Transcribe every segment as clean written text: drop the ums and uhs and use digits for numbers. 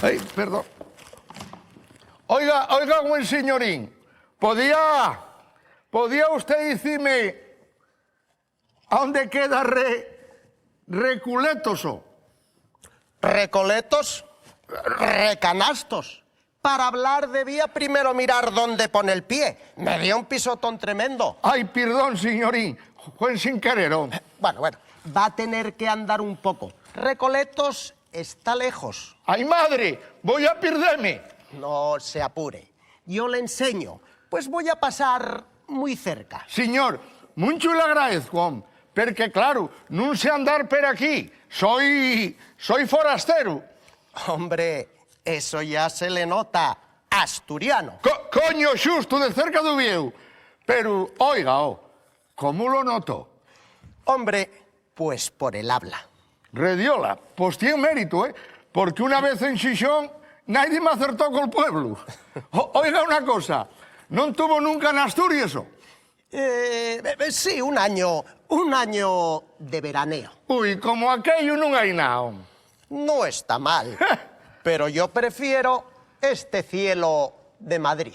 Ay, perdón. Oiga, buen señorín, ¿podía usted decirme a dónde queda Reculetos? ¿Recoletos? ¿Recanastos? Para hablar debía primero mirar dónde pone el pie. Me dio un pisotón tremendo. Ay, perdón, señorín, fue sin querer. Bueno, va a tener que andar un poco. Recoletos está lejos. ¡Ay, madre! ¡Voy a perderme! No se apure. Yo le enseño, pues voy a pasar muy cerca. Señor, mucho le agradezco, porque claro, no sé andar por aquí. Soy forastero. Hombre, eso ya se le nota. Asturiano. Coño, xusto, de cerca do Vieu. Pero, oiga, ¿cómo lo noto? Hombre, pues por el habla. Rediola, pues tiene mérito, ¿eh? Porque una vez en Xixón nadie me acertó con el pueblo. Oiga una cosa, ¿no tuvo nunca en Asturias eso? Sí, un año de veraneo. Uy, como aquello no hay nada. No está mal, pero yo prefiero este cielo de Madrid.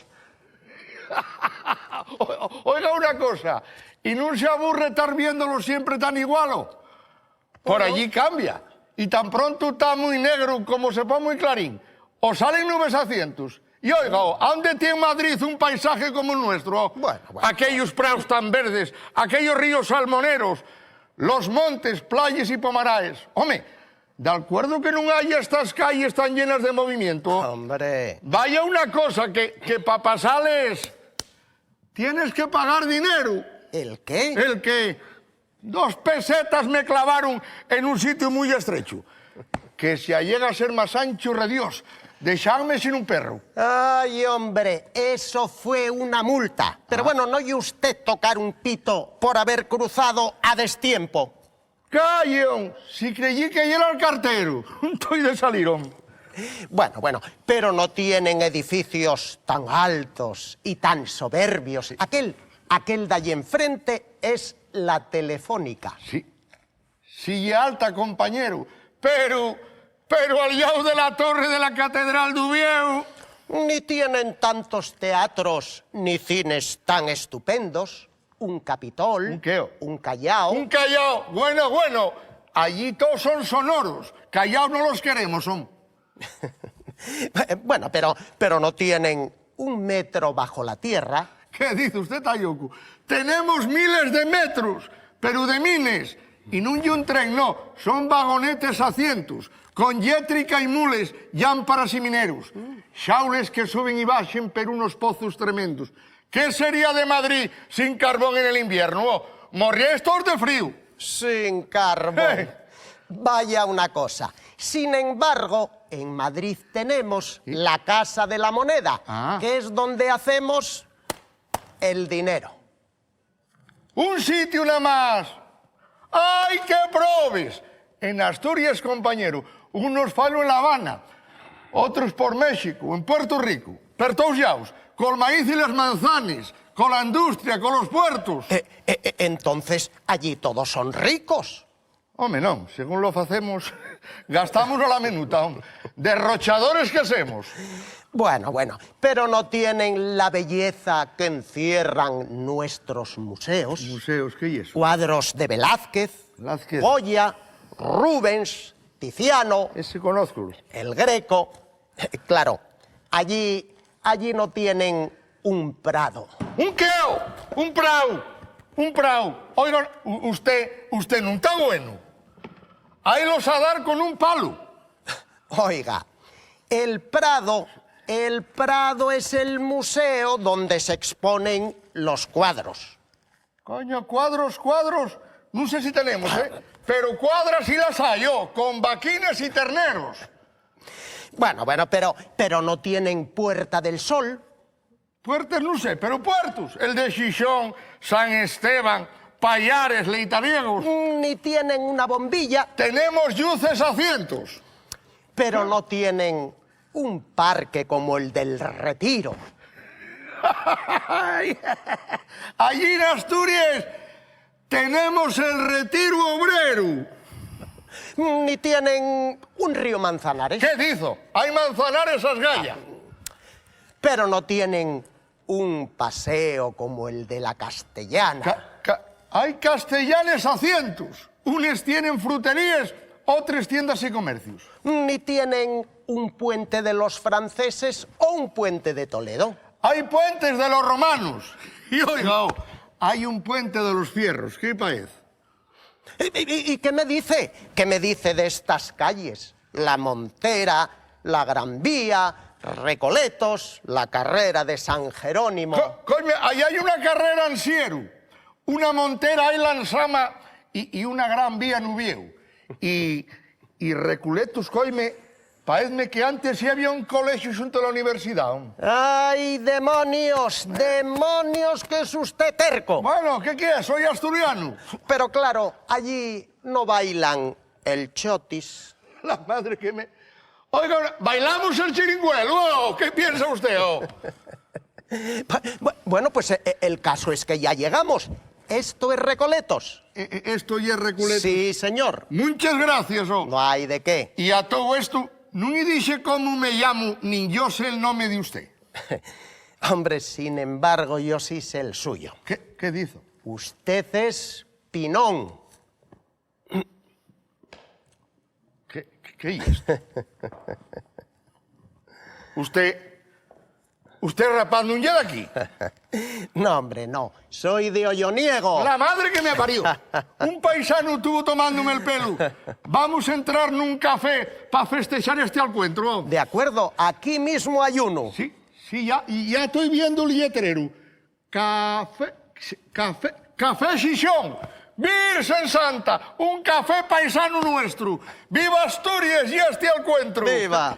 Oiga una cosa, ¿y no se aburre estar viéndolo siempre tan igual? Por allí cambia. Y tan pronto está muy negro como se pone muy clarín. O salen nubes a cientos. Y oiga, ¿a dónde tiene Madrid un paisaje como el nuestro? Bueno. Aquellos prados tan verdes, aquellos ríos salmoneros, los montes, playas y pomaraes. Hombre, de acuerdo que no hay estas calles tan llenas de movimiento. Hombre. Vaya una cosa, que para pasarles tienes que pagar dinero. ¿El qué? El que 2 pesetas me clavaron en un sitio muy estrecho. Que si llega a ser más ancho, redios, dejarme sin un perro. Ay, hombre, eso fue una multa. Pero bueno, no y usted tocar un pito por haber cruzado a destiempo. ¡Callón! Si creí que era el cartero. Estoy de salirón. Bueno, pero no tienen edificios tan altos y tan soberbios. Aquel de allí enfrente es la Telefónica. Sí, y alta, compañero. Pero al lado de la torre de la Catedral de Vieu. Ni tienen tantos teatros ni cines tan estupendos. Un Capitol. ¿Un qué? Un Callao. Un Callao. Bueno. Allí todos son sonoros. Callao no los queremos, son. Bueno, pero no tienen un metro bajo la tierra. ¿Qué dice usted, Tayuku? Tenemos miles de metros, pero de miles. Y no hay un tren, no. Son vagonetes a cientos, con yétrica y mules, llámparas y mineros. Xaules que suben y bajan por unos pozos tremendos. ¿Qué sería de Madrid sin carbón en el invierno? ¿Morríais todos de frío? Sin carbón. Vaya una cosa. Sin embargo, en Madrid tenemos la Casa de la Moneda, que es donde hacemos el dinero. Un sitio nada más. ¡Ay, qué probes! En Asturias, compañero, unos falos en La Habana, otros por México, en Puerto Rico, per todos lados, con el maíz y las manzanas, con la industria, con los puertos. Entonces, allí todos son ricos. Hombre, no, según lo hacemos, gastamos a la minuta, hombre. Derrochadores que somos. Bueno, pero no tienen la belleza que encierran nuestros museos. ¿Museos qué y eso? Cuadros de Velázquez, Goya, Rubens, Tiziano. Ese conozco. El Greco. Claro, allí no tienen un prado. ¿Un qué? Un prado. Oiga, usted no está bueno. Ahí los a dar con un palo. Oiga, el Prado es el museo donde se exponen los cuadros. Coño, cuadros. No sé si tenemos, ¿eh? Pero cuadras sí las hay, con vaquines y terneros. Bueno, pero no tienen Puerta del Sol. Puertas no sé, pero puertos. El de Xixón, San Esteban, Payares, Leitariegos. Ni tienen una bombilla. Tenemos luces a cientos. Pero no tienen un parque como el del Retiro. Allí en Asturias tenemos el Retiro Obrero. Ni tienen un río Manzanares. ¿Qué dizo? Hay Manzanares as gallas. Pero no tienen un paseo como el de la Castellana. Hay castellanes a cientos. Unes tienen fruterías, otras tiendas y comercios. Ni tienen un puente de los franceses o un puente de Toledo. Hay puentes de los romanos. Y oiga, hay un puente de los fierros. ¿Qué parece? ¿Y qué me dice? ¿Qué me dice de estas calles? La Montera, la Gran Vía, Recoletos, la carrera de San Jerónimo. Coño, ahí hay una carrera en Sieru, una Montera en Lansama y una Gran Vía en Uvieu. Y Recoletos, coime, parece que antes sí había un colegio junto a la universidad. ¡Ay, demonios! ¡Demonios, que es usted terco! Bueno, ¿qué quieres? Soy asturiano. Pero claro, allí no bailan el chotis. La madre que me... Oiga, ¿bailamos el chiringuelo? Oh, ¿qué piensa usted? Oh? Bueno, pues el caso es que ya llegamos. ¿Esto es Recoletos? Esto ya es Recoletos. Sí, señor. Muchas gracias, oh. No hay de qué. Y a todo esto, no me dice cómo me llamo, ni yo sé el nombre de usted. Hombre, sin embargo, yo sí sé el suyo. ¿Qué dice? Usted es Pinón. ¿Qué es esto? ¿Usted rapaz no llega aquí? No, hombre, no. Soy de Olloniego. La madre que me parió. Un paisano estuvo tomándome el pelo. Vamos a entrar en un café para festejar este encuentro. De acuerdo, aquí mismo hay uno. Sí, ya estoy viendo el letrero. Café Chichón. Virgen Santa, un café paisano nuestro. ¡Viva Asturias y este encuentro! ¡Viva!